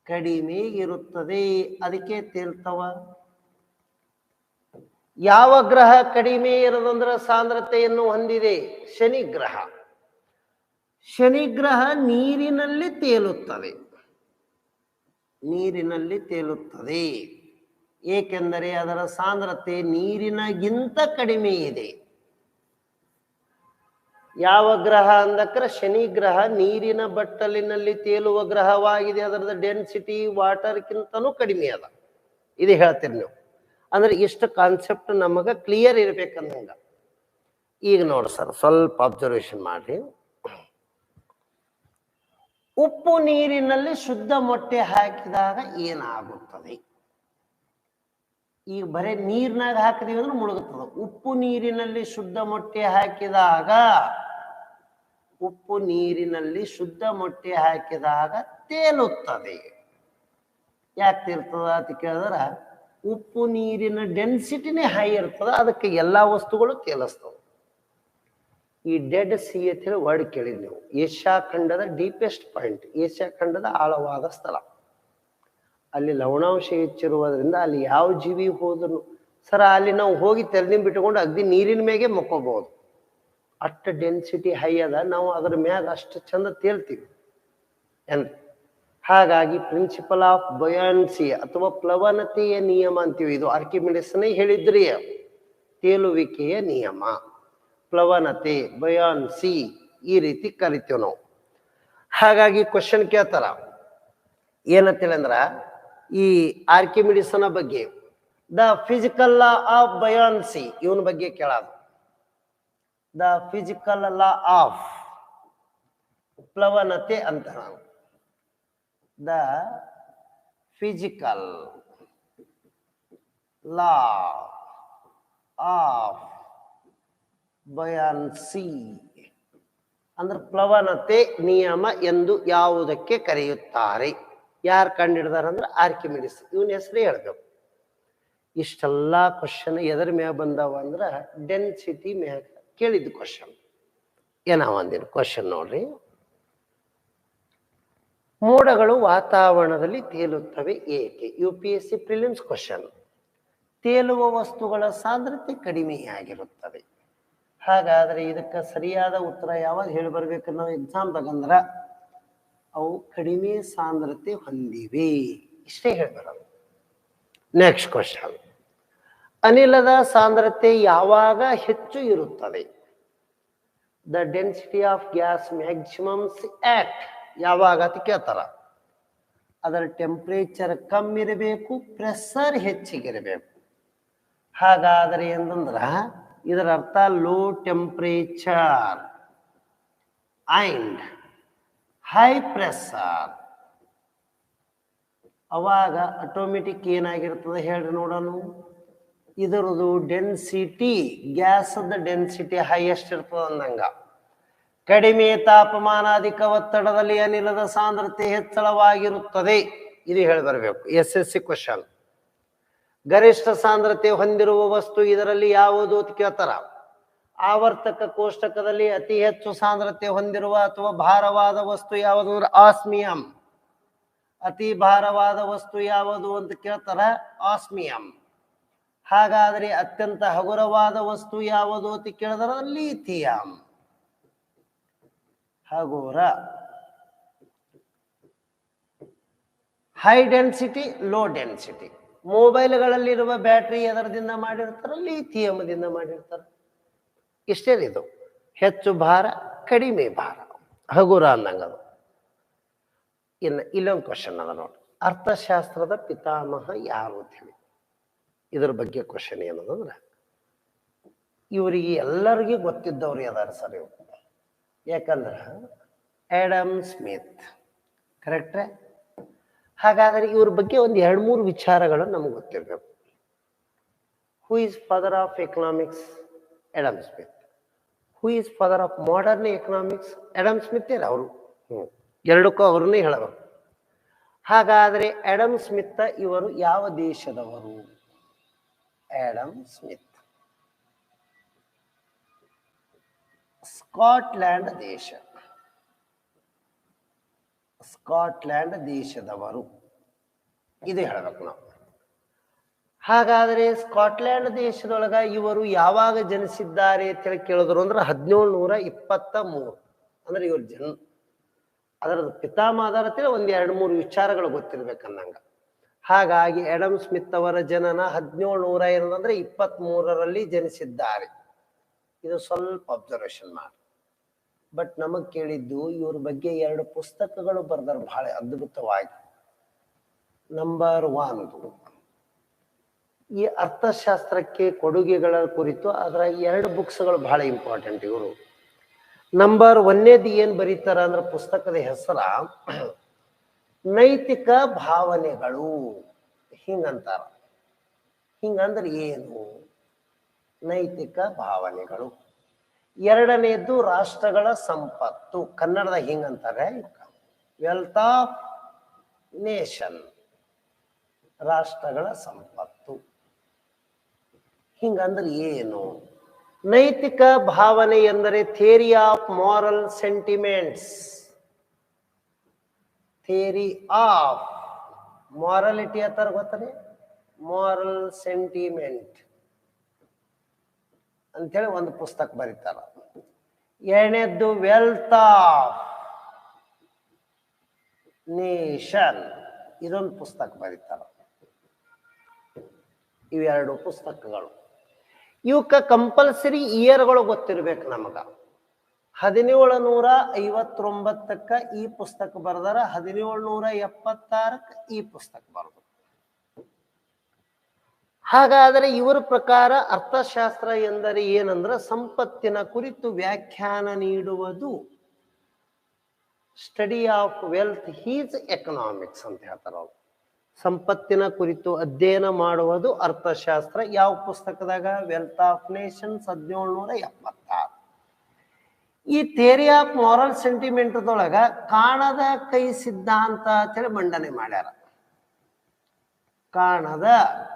ಕಡಿಮೆ ಇರುತ್ತದೆ, ಅದಕ್ಕೆ ತೇಲ್ತವ. ಯಾವ ಗ್ರಹ ಕಡಿಮೆ ಇರೋದಂದ್ರೆ ಸಾಂದ್ರತೆಯನ್ನು ಹೊಂದಿದೆ? ಶನಿ ಗ್ರಹ. ಶನಿ ಗ್ರಹ ನೀರಿನಲ್ಲಿ ತೇಲುತ್ತದೆ. ನೀರಿನಲ್ಲಿ ತೇಲುತ್ತದೆ ಏಕೆಂದರೆ ಅದರ ಸಾಂದ್ರತೆ ನೀರಿನಗಿಂತ ಕಡಿಮೆ ಇದೆ. ಯಾವ ಗ್ರಹ ಅಂದಕ್ರೆ ಶನಿ ಗ್ರಹ ನೀರಿನ ಬಟ್ಟಲಿನಲ್ಲಿ ತೇಲುವ ಗ್ರಹವಾಗಿದೆ. ಅದರದ ಡೆನ್ಸಿಟಿ ವಾಟರ್ಗಿಂತನೂ ಕಡಿಮೆ ಅದ. ಇದು ಹೇಳ್ತೀರಿ ನೀವು. ಅಂದ್ರೆ ಇಷ್ಟು ಕಾನ್ಸೆಪ್ಟ್ ನಮಗ ಕ್ಲಿಯರ್ ಇರ್ಬೇಕಂದಂಗ. ಈಗ ನೋಡಿ ಸರ್, ಸ್ವಲ್ಪ ಅಬ್ಸರ್ವೇಷನ್ ಮಾಡ್ರಿ. ಉಪ್ಪು ನೀರಿನಲ್ಲಿ ಶುದ್ಧ ಮೊಟ್ಟೆ ಹಾಕಿದಾಗ ಏನಾಗುತ್ತದೆ? ಈಗ ಬರೀ ನೀರಿನಾಗ ಹಾಕಿದೀವಿ ಅಂದ್ರೆ ಮುಳುಗುತ್ತದೆ. ಉಪ್ಪು ನೀರಿನಲ್ಲಿ ಶುದ್ಧ ಮೊಟ್ಟೆ ಹಾಕಿದಾಗ, ಉಪ್ಪು ನೀರಿನಲ್ಲಿ ಶುದ್ಧ ಮೊಟ್ಟೆ ಹಾಕಿದಾಗ ತೇಲುತ್ತದೆ. ಯಾಕೆ ತೇಲ್ತದ ಅಂತ ಕೇಳಿದ್ರೆ, ಉಪ್ಪು ನೀರಿನ ಡೆನ್ಸಿಟಿನೇ ಹೈ ಇರ್ತದ, ಅದಕ್ಕೆ ಎಲ್ಲಾ ವಸ್ತುಗಳು ತೇಲಿಸ್ತವೆ. ಈ ಡೆಡ್ ಸಿ ಅಂತ ಹೇಳಿ ವರ್ಡ್ ಕೇಳಿದ್ ನೀವು. ಏಷ್ಯಾ ಖಂಡದ ಡೀಪೆಸ್ಟ್ ಪಾಯಿಂಟ್, ಏಷ್ಯಾ ಖಂಡದ ಆಳವಾದ ಸ್ಥಳ. ಅಲ್ಲಿ ಲವಣಾಂಶ ಹೆಚ್ಚಿರುವುದರಿಂದ ಅಲ್ಲಿ ಯಾವ ಜೀವಿ ಹೋದ್ರು ಸರ ಅಲ್ಲಿ ನಾವು ಹೋಗಿ ತೆರೆದಿನ ಬಿಟ್ಟುಕೊಂಡು ಅಗ್ದಿ ನೀರಿನ ಮೇಗೆ ಮಕ್ಕೋಬಹುದು. ಅಷ್ಟು ಡೆನ್ಸಿಟಿ ಹೈ ಅದ, ನಾವು ಅದ್ರ ಮ್ಯಾಗ ಅಷ್ಟು ಚಂದ ತೇಲ್ತೀವಿ ಏನ್. ಹಾಗಾಗಿ ಪ್ರಿನ್ಸಿಪಲ್ ಆಫ್ ಬಯಾನ್ಸಿ ಅಥವಾ ಪ್ಲವನತೆಯ ನಿಯಮ ಅಂತೀವಿ. ಇದು ಆರ್ಕಿಮಿಡಿಸ್ನೇ ಹೇಳಿದ್ರಿ. ತೇಲುವಿಕೆಯ ನಿಯಮ, ಪ್ಲವನತೆ, ಬಯಾನ್ಸಿ, ಈ ರೀತಿ ಕರಿತೀವಿ ನಾವು. ಹಾಗಾಗಿ ಕ್ವಶನ್ ಕೇಳ್ತಾರ ಏನಂತೇಳಿ ಅಂದ್ರ, ಈ ಆರ್ಕಿಮಿಡಿಸ್ನ ಬಗ್ಗೆ ದ ಫಿಸಿಕಲ್ ಲಾ ಆಫ್ ಬಯಾನ್ಸಿ ಇವನ ಬಗ್ಗೆ ಕೇಳೋದು. ದ ಫಿಸಿಕಲ್ ಲಾ ಆಫ್ ಪ್ಲವನತೆ ಅಂತ ನಾವು. ದ ಫಿಸಿಕಲ್ ಲಾ ಆಫ್ ಬಯಾನ್ಸಿ ಅಂದ್ರೆ ಪ್ಲವನತೆ ನಿಯಮ ಎಂದು ಯಾವುದಕ್ಕೆ ಕರೆಯುತ್ತಾರೆ? ಯಾರು ಕಂಡಿಡ್ದಾರ ಅಂದ್ರೆ ಆರ್ಕಿಮಿಡಿಸ್. ಇವನ ಹೆಸರೇ ಹೇಳ್ಬೇಕು. ಇಷ್ಟೆಲ್ಲ ಕ್ವಶನ್ ಎದರ ಮ್ಯಾಗ ಬಂದಾವ ಅಂದ್ರೆ ಡೆನ್ಸಿಟಿ ಮ್ಯಾಗ ಕೇಳಿದ್ದು ಕ್ವಶನ್. ಏನಾವ ಅಂದಿನ ಕ್ವಶನ್ ನೋಡ್ರಿ. ಮೋಡಗಳು ವಾತಾವರಣದಲ್ಲಿ ತೇಲುತ್ತವೆ ಏಕೆ? UPSC prelims question. ತೇಲುವ ವಸ್ತುಗಳ ಸಾಂದ್ರತೆ ಕಡಿಮೆಯಾಗಿರುತ್ತದೆ. ಹಾಗಾದ್ರೆ ಇದಕ್ಕೆ ಸರಿಯಾದ ಉತ್ತರ ಯಾವಾಗ ಹೇಳಿ ಬರ್ಬೇಕು ನಾವು ಎಕ್ಸಾಮ್ದಾಗ ಅಂದ್ರ, ಅವು ಕಡಿಮೆ ಸಾಂದ್ರತೆ ಹೊಂದಿವೆ, ಇಷ್ಟೇ ಹೇಳ್ಬಾರ. Next question. ಅನಿಲದ ಸಾಂದ್ರತೆ ಯಾವಾಗ ಹೆಚ್ಚು ಇರುತ್ತದೆ? ದ ಡೆನ್ಸಿಟಿ ಆಫ್ ಗ್ಯಾಸ್ ಮ್ಯಾಕ್ಸಿಮಮ್ಸ್ ಆಟ್ ಯಾವಾಗ ಅಂತ ಕೇಳ್ತಾರ. ಅದರ ಟೆಂಪ್ರೇಚರ್ ಕಮ್ಮಿ ಇರಬೇಕು, ಪ್ರೆಷರ್ ಹೆಚ್ಚಿಗಿರಬೇಕು. ಹಾಗಾದರೆ ಏನಂದ್ರ ಇದರ ಅರ್ಥ low temperature and high pressure ಅವಾಗ ಆಟೋಮೆಟಿಕ್ ಏನಾಗಿರ್ತದೆ ಹೇಳ್ರಿ ನೋಡೋಣ. ಇದರದು ಡೆನ್ಸಿಟಿ, ಗ್ಯಾಸದ ಡೆನ್ಸಿಟಿ ಹೈಯೆಸ್ಟ್ ಇರ್ತದೆ ಅಂದಂಗ. ಕಡಿಮೆ ತಾಪಮಾನ ಅಧಿಕ ಒತ್ತಡದಲ್ಲಿ ಅನಿಲದ ಸಾಂದ್ರತೆ ಹೆಚ್ಚಳವಾಗಿರುತ್ತದೆ. ಇದು ಹೇಳಿ ಬರಬೇಕು, SSC ಕ್ವಶನ್. ಗರಿಷ್ಠ ಸಾಂದ್ರತೆ ಹೊಂದಿರುವ ವಸ್ತು ಇದರಲ್ಲಿ ಯಾವುದು ಅಂತ ಕೇಳ್ತಾರ. ಆವರ್ತಕ ಕೋಷ್ಟಕದಲ್ಲಿ ಅತಿ ಹೆಚ್ಚು ಸಾಂದ್ರತೆ ಹೊಂದಿರುವ ಅಥವಾ ಭಾರವಾದ ವಸ್ತು ಯಾವುದು ಅಂದ್ರೆ ಆಸ್ಮಿಯಂ. ಅತಿ ಭಾರವಾದ ವಸ್ತು ಯಾವುದು ಅಂತ ಕೇಳ್ತಾರ, ಆಸ್ಮಿಯಂ. ಹಾಗಾದ್ರೆ ಅತ್ಯಂತ ಹಗುರವಾದ ವಸ್ತು ಯಾವುದು ಅಂತ ಕೇಳಿದ್ರ ಲಿಥಿಯಂ. ಹಗುರ. High density, low density. ಮೊಬೈಲ್ಗಳಲ್ಲಿರುವ ಬ್ಯಾಟ್ರಿ ಎದರದಿಂದ ಮಾಡಿರ್ತಾರೆ, ಲಿಥಿಯಂದಿಂದ ಮಾಡಿರ್ತಾರೆ. ಇಷ್ಟೇ ಇದು. ಹೆಚ್ಚು ಭಾರ, ಕಡಿಮೆ ಭಾರ, ಹಗುರ ಅಂದಂಗದು. ಇನ್ನು ಇಲ್ಲೊಂದು ಕ್ವಶನ್ ಅದ ನೋಡಿ, ಅರ್ಥಶಾಸ್ತ್ರದ ಪಿತಾಮಹ ಯಾರು ಅಂತ ಹೇಳಿ. ಇದ್ರ ಬಗ್ಗೆ ಕ್ವಶನ್ ಏನದಂದ್ರೆ, ಇವರಿಗೆ ಎಲ್ಲರಿಗೂ ಗೊತ್ತಿದ್ದವ್ರು ಯಾರು ಸರ್ ಇವರು. ಯಾಕಂದ್ರೆ ಆಡಮ್ ಸ್ಮಿತ್, ಕರೆಕ್ಟ್ರೆ? ಹಾಗಾದ್ರೆ ಇವ್ರ ಬಗ್ಗೆ ಒಂದು 2-3 ವಿಚಾರಗಳು ನಮ್ಗೆ ಗೊತ್ತಿರಬೇಕು. Who is father of economics? Adam Smith. Who is father of modern economics? Adam Smith ಅವರು. ಎರಡಕ್ಕೂ ಅವ್ರನ್ನೇ ಹೇಳಬೇಕು. ಹಾಗಾದ್ರೆ ಆಡಮ್ ಸ್ಮಿತ್ ಇವರು ಯಾವ ದೇಶದವರು? ಆಡಮ್ ಸ್ಮಿತ್ ಸ್ಕಾಟ್ಲ್ಯಾಂಡ್ ದೇಶ, ಸ್ಕಾಟ್ಲ್ಯಾಂಡ್ ದೇಶದವರು. ಇದು ಹೇಳಬೇಕು ನಾವು. ಹಾಗಾದ್ರೆ ಸ್ಕಾಟ್ಲ್ಯಾಂಡ್ ದೇಶದೊಳಗ ಇವರು ಯಾವಾಗ ಜನಿಸಿದ್ದಾರೆ ಅಂತ ಹೇಳಿ ಕೇಳಿದ್ರು ಅಂದ್ರೆ 1723. ಅಂದ್ರೆ ಇವ್ರ ಅದರದ್ದು ಪಿತಾಮಹ ಆಧಾರ ಒಂದು 2-3 ವಿಚಾರಗಳು ಗೊತ್ತಿರ್ಬೇಕನ್ನಂಗ. ಹಾಗಾಗಿ ಆಡಮ್ ಸ್ಮಿತ್ ಅವರ ಜನನ 1723 ಜನಿಸಿದ್ದಾರೆ. ಇದು ಸ್ವಲ್ಪ ಅಬ್ಸರ್ವೇಷನ್ ಮಾಡಿ. ಬಟ್ ನಮಗ್ ಕೇಳಿದ್ದು ಇವ್ರ ಬಗ್ಗೆ 2 ಪುಸ್ತಕಗಳು ಬರ್ದಾರ ಬಹಳ ಅದ್ಭುತವಾಗಿ. ನಂಬರ್ 1 ಈ ಅರ್ಥಶಾಸ್ತ್ರಕ್ಕೆ ಕೊಡುಗೆಗಳ ಕುರಿತು ಅದರ 2 ಬುಕ್ಸ್ಗಳು ಬಹಳ ಇಂಪಾರ್ಟೆಂಟ್. ಇವರು ನಂಬರ್ 1ನೇದು ಏನ್ ಬರೀತಾರ ಅಂದ್ರೆ ಪುಸ್ತಕದ ಹೆಸರ ನೈತಿಕ ಭಾವನೆಗಳು ಹಿಂಗಂತಾರ. ಹಿಂಗಂದ್ರೆ ಏನು? ನೈತಿಕ ಭಾವನೆಗಳು. 2ನೇದ್ದು ರಾಷ್ಟ್ರಗಳ ಸಂಪತ್ತು, ಕನ್ನಡದ ಹಿಂಗಂತಾರೆ ವೆಲ್ತ್ ಆಫ್ ನೇಷನ್, ರಾಷ್ಟ್ರಗಳ ಸಂಪತ್ತು. ಹಿಂಗಂದ್ರೆ ಏನು? ನೈತಿಕ ಭಾವನೆ ಎಂದರೆ theory of moral sentiments. Theory of morality ಅಂತಾರೆ ಗೊತ್ತನೆ, ಮಾರಲ್ ಸೆಂಟಿಮೆಂಟ್ ಅಂತೇಳಿ ಒಂದು ಪುಸ್ತಕ ಬರೀತಾರ. 2ನೇದ್ದು ವೆಲ್ತ್ ಆಫ್ ನೇಷನ್, ಇದೊಂದು ಪುಸ್ತಕ ಬರೀತಾರ. ಇವೆರಡು ಪುಸ್ತಕಗಳು. ಇವಕ್ಕ ಕಂಪಲ್ಸರಿ ಇಯರ್ಗಳು ಗೊತ್ತಿರ್ಬೇಕು ನಮಗ. 1759 ಈ ಪುಸ್ತಕ ಬರ್ದಾರ, 1776 ಈ ಪುಸ್ತಕ ಬರ್ದ. ಹಾಗಾದರೆ ಇವರ ಪ್ರಕಾರ ಅರ್ಥಶಾಸ್ತ್ರ ಎಂದರೆ ಏನಂದ್ರೆ ಸಂಪತ್ತಿನ ಕುರಿತು ವ್ಯಾಖ್ಯಾನ ನೀಡುವುದು. Study of wealth is economics ಅಂತ ಹೇಳ್ತಾರ ಅವರು. ಸಂಪತ್ತಿನ ಕುರಿತು ಅಧ್ಯಯನ ಮಾಡುವುದು ಅರ್ಥಶಾಸ್ತ್ರ. ಯಾವ ಪುಸ್ತಕದಾಗ? Wealth of Nations 1776. ಈ ಥಿಯರಿ ಆಫ್ ಮಾರಲ್ ಸೆಂಟಿಮೆಂಟ್ದೊಳಗ ಕಾಣದ ಕೈ ಸಿದ್ಧಾಂತ ಅಂತೇಳಿ ಮಂಡನೆ ಮಾಡ್ಯಾರ. ಕಾಣದ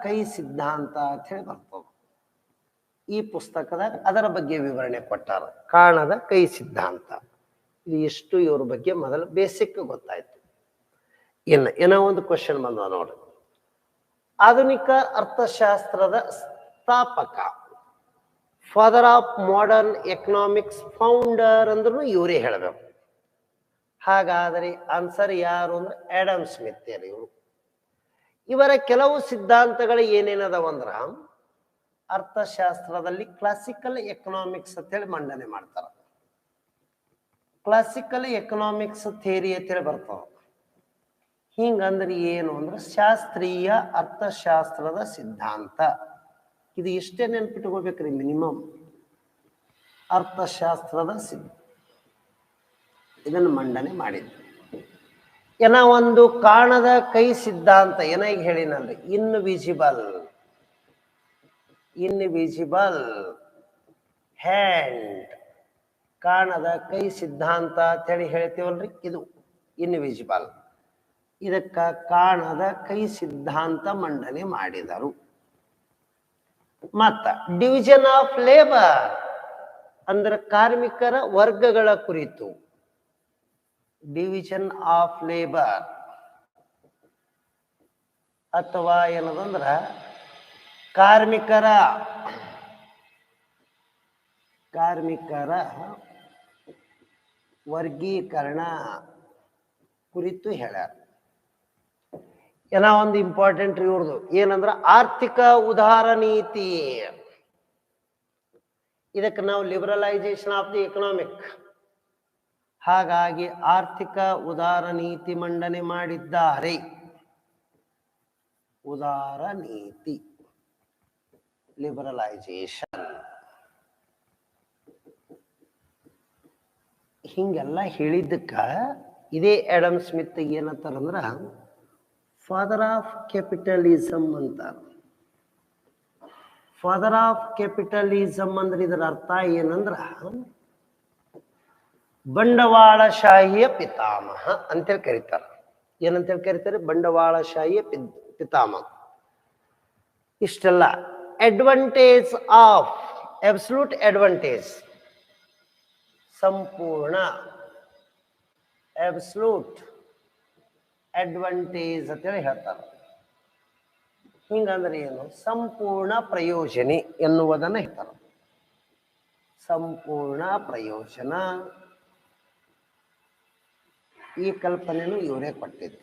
ಕೈ ಸಿದ್ಧಾಂತ ಅಂತ ಹೇಳಿ ಬರ್ತದೆ ಈ ಪುಸ್ತಕದಾಗ. ಅದರ ಬಗ್ಗೆ ವಿವರಣೆ ಕೊಟ್ಟಾರ, ಕಾಣದ ಕೈ ಸಿದ್ಧಾಂತ. ಇದು ಎಷ್ಟು ಇವ್ರ ಬಗ್ಗೆ ಮೊದಲು ಬೇಸಿಕ್ ಗೊತ್ತಾಯ್ತು. ಏನೋ ಒಂದು ಕ್ವಶನ್ ಬಂದ ನೋಡ್ರಿ. ಆಧುನಿಕ ಅರ್ಥಶಾಸ್ತ್ರದ ಸ್ಥಾಪಕ, father of modern economics, founder ಅಂದ್ರೂ ಇವರೇ ಹೇಳಬೇಕು. ಹಾಗಾದರೆ ಆನ್ಸರ್ ಯಾರು ಅಂದ್ರೆ ಆಡಮ್ ಸ್ಮಿತ್. ಇವರು ಇವರ ಕೆಲವು ಸಿದ್ಧಾಂತಗಳು ಏನೇನದವಂದ್ರ ಅರ್ಥಶಾಸ್ತ್ರದಲ್ಲಿ ಕ್ಲಾಸಿಕಲ್ ಎಕನಾಮಿಕ್ಸ್ ಅಂತೇಳಿ ಮಂಡನೆ ಮಾಡ್ತಾರ. ಕ್ಲಾಸಿಕಲ್ ಎಕನಾಮಿಕ್ಸ್ ಥಿಯರಿ ಅಂತೇಳಿ ಬರ್ತಾವ. ಹಿಂಗಂದ್ರೆ ಏನು ಅಂದ್ರೆ ಶಾಸ್ತ್ರೀಯ ಅರ್ಥಶಾಸ್ತ್ರದ ಸಿದ್ಧಾಂತ. ಇದು ಇಷ್ಟೇ ನೆನ್ಪಿಟ್ಕೋಬೇಕ್ರಿ ಮಿನಿಮಮ್. ಅರ್ಥಶಾಸ್ತ್ರದ ಇದನ್ನು ಮಂಡನೆ ಮಾಡಿದ್ರು. ಏನ ಒಂದು ಕಾಣದ ಕೈ ಸಿದ್ಧಾಂತ ಏನ ಈಗ ಹೇಳಿನಲ್ರಿ, ಇನ್ವಿಸಿಬಲ್ ಹ್ಯಾಂಡ್, ಕಾಣದ ಕೈ ಸಿದ್ಧಾಂತ ಅಂತ ಹೇಳಿ ಹೇಳ್ತೀವಲ್ರಿ, ಇದು ಇನ್ವಿಸಿಬಲ್. ಇದಕ್ಕ ಕಾಣದ ಕೈ ಸಿದ್ಧಾಂತ ಮಂಡನೆ ಮಾಡಿದರು. ಮತ್ತ ಡಿವಿಷನ್ ಆಫ್ ಲೇಬರ್ ಅಂದ್ರೆ ಕಾರ್ಮಿಕರ ವರ್ಗಗಳ ಕುರಿತು, ಡಿವಿಷನ್ ಆಫ್ ಲೇಬರ್ ಅಥವಾ ಏನದಂದ್ರ ಕಾರ್ಮಿಕರ ವರ್ಗೀಕರಣ ಕುರಿತು ಹೇಳ್ಯಾರ. ಏನ ಒಂದು ಇಂಪಾರ್ಟೆಂಟ್ ಇವ್ರದು ಏನಂದ್ರ ಆರ್ಥಿಕ ಉದಾರ ನೀತಿ. ಇದಕ್ಕೆ ನಾವು ಲಿಬರಲೈಸೇಷನ್ ಆಫ್ ದಿ ಎಕನಾಮಿಕ್, ಹಾಗಾಗಿ ಆರ್ಥಿಕ ಉದಾರ ನೀತಿ ಮಂಡನೆ ಮಾಡಿದ್ದಾರೆ. ಉದಾರ ನೀತಿ, ಲಿಬರಲೈಸೇಷನ್. ಹಿಂಗೆಲ್ಲ ಹೇಳಿದ್ದಕ್ಕ ಇದೇ ಆಡಮ್ ಸ್ಮಿತ್ ಏನಂತಾರಂದ್ರ ಫಾದರ್ ಆಫ್ ಕ್ಯಾಪಿಟಲಿಸಮ್ ಅಂತಾರ. ಫಾದರ್ ಆಫ್ ಕ್ಯಾಪಿಟಲಿಸಮ್ ಅಂದ್ರೆ ಇದರ ಅರ್ಥ ಏನಂದ್ರ ಬಂಡವಾಳಶಾಹಿಯ ಪಿತಾಮಹ ಅಂತೇಳಿ ಕರೀತಾರ. ಏನಂತೇಳಿ ಕರೀತಾರೆ? ಬಂಡವಾಳಶಾಹಿಯ ಪಿತಾಮಹ. ಇಷ್ಟೆಲ್ಲ ಅಡ್ವಾಂಟೇಜ್ ಆಫ್ ಅಬ್ಸಲ್ಯೂಟ್ ಅಡ್ವಾಂಟೇಜ್, ಸಂಪೂರ್ಣ ಅಬ್ಸಲ್ಯೂಟ್ ಅಡ್ವಾಂಟೇಜ್ ಅಂತೇಳಿ ಹೇಳ್ತಾರೆ. ಹಿಂಗಂದ್ರೆ ಏನು? ಸಂಪೂರ್ಣ ಪ್ರಯೋಜನೆ ಎನ್ನುವುದನ್ನು ಹೇಳ್ತಾರೆ. ಸಂಪೂರ್ಣ ಪ್ರಯೋಜನ, ಈ ಕಲ್ಪನೆಯನ್ನು ಇವರೇ ಕೊಟ್ಟಿದ್ದು,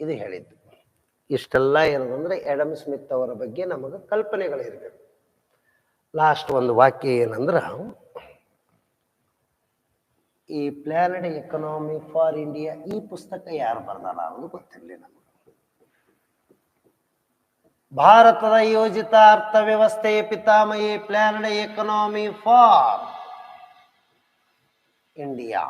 ಇದು ಹೇಳಿದ್ದು. ಇಷ್ಟೆಲ್ಲ ಏನಂದ್ರೆ ಆಡಮ್ ಸ್ಮಿತ್ ಅವರ ಬಗ್ಗೆ ನಮಗೆ ಕಲ್ಪನೆಗಳಿರ್ಬೇಕು. ಲಾಸ್ಟ್ ಒಂದು ವಾಕ್ಯ ಏನಂದ್ರ, ಈ ಪ್ಲಾನೆಡ್ ಎಕನಾಮಿ ಫಾರ್ ಇಂಡಿಯಾ ಈ ಪುಸ್ತಕ ಯಾರು ಬರ್ದಾರ ಅನ್ನೋದು ಗೊತ್ತಿರಲಿ ನಮಗೆ. ಭಾರತದ ಯೋಜಿತ ಅರ್ಥವ್ಯವಸ್ಥೆ ಪಿತಾಮಹಿ, ಪ್ಲಾನೆಡ್ ಎಕನಾಮಿ ಫಾರ್ ಇಂಡಿಯಾ.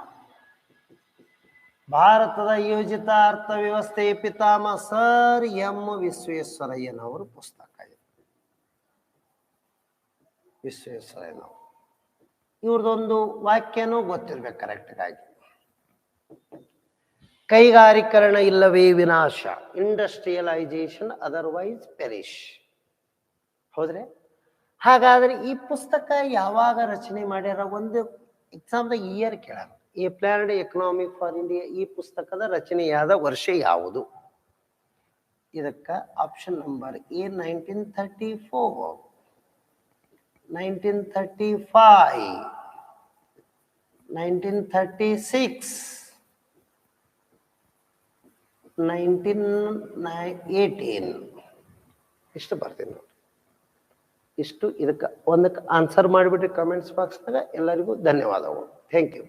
ಭಾರತದ ಯೋಜಿತ ಅರ್ಥವ್ಯವಸ್ಥೆ ಪಿತಾಮಹ ಸರ್ ಎಂ ವಿಶ್ವೇಶ್ವರಯ್ಯನವರು ಪುಸ್ತಕ ಇದು. ವಿಶ್ವೇಶ್ವರಯ್ಯನವರು ಇವ್ರದೊಂದು ವಾಕ್ಯನೂ ಗೊತ್ತಿರ್ಬೇಕು ಕರೆಕ್ಟಾಗಿ. ಕೈಗಾರೀಕರಣ ಇಲ್ಲವೇ ವಿನಾಶ, ಇಂಡಸ್ಟ್ರಿಯಲೈಸೇಷನ್ ಅದರ್ವೈಸ್ ಪೆರಿಶ್. ಹೌದ್ರಿ? ಹಾಗಾದ್ರೆ ಈ ಪುಸ್ತಕ ಯಾವಾಗ ರಚನೆ ಮಾಡ್ಯಾರ? ಒಂದು ಎಕ್ಸಾಮ್ದಾಗ ಇಯರ್ ಕೇಳಾರ. ಈ ಪ್ಲಾನೆಡ್ ಎಕನಾಮಿಕ್ ಫಾರ್ ಇಂಡಿಯಾ ಈ ಪುಸ್ತಕದ ರಚನೆಯಾದ ವರ್ಷ ಯಾವುದು? ಇದಕ್ಕ ಆಪ್ಷನ್ ನಂಬರ್ ಎ 1934, 1935, 1936, 1918 ಇಷ್ಟು ಬರ್ತೀನಿ ನೋಡಿ. ಇಷ್ಟು ಇದಕ್ಕೆ ಒಂದಕ್ಕೆ ಆನ್ಸರ್ ಮಾಡಿಬಿಟ್ರಿ ಕಮೆಂಟ್ಸ್ ಬಾಕ್ಸ್ನಾಗ. ಎಲ್ಲರಿಗೂ ಧನ್ಯವಾದಗಳು. Thank you.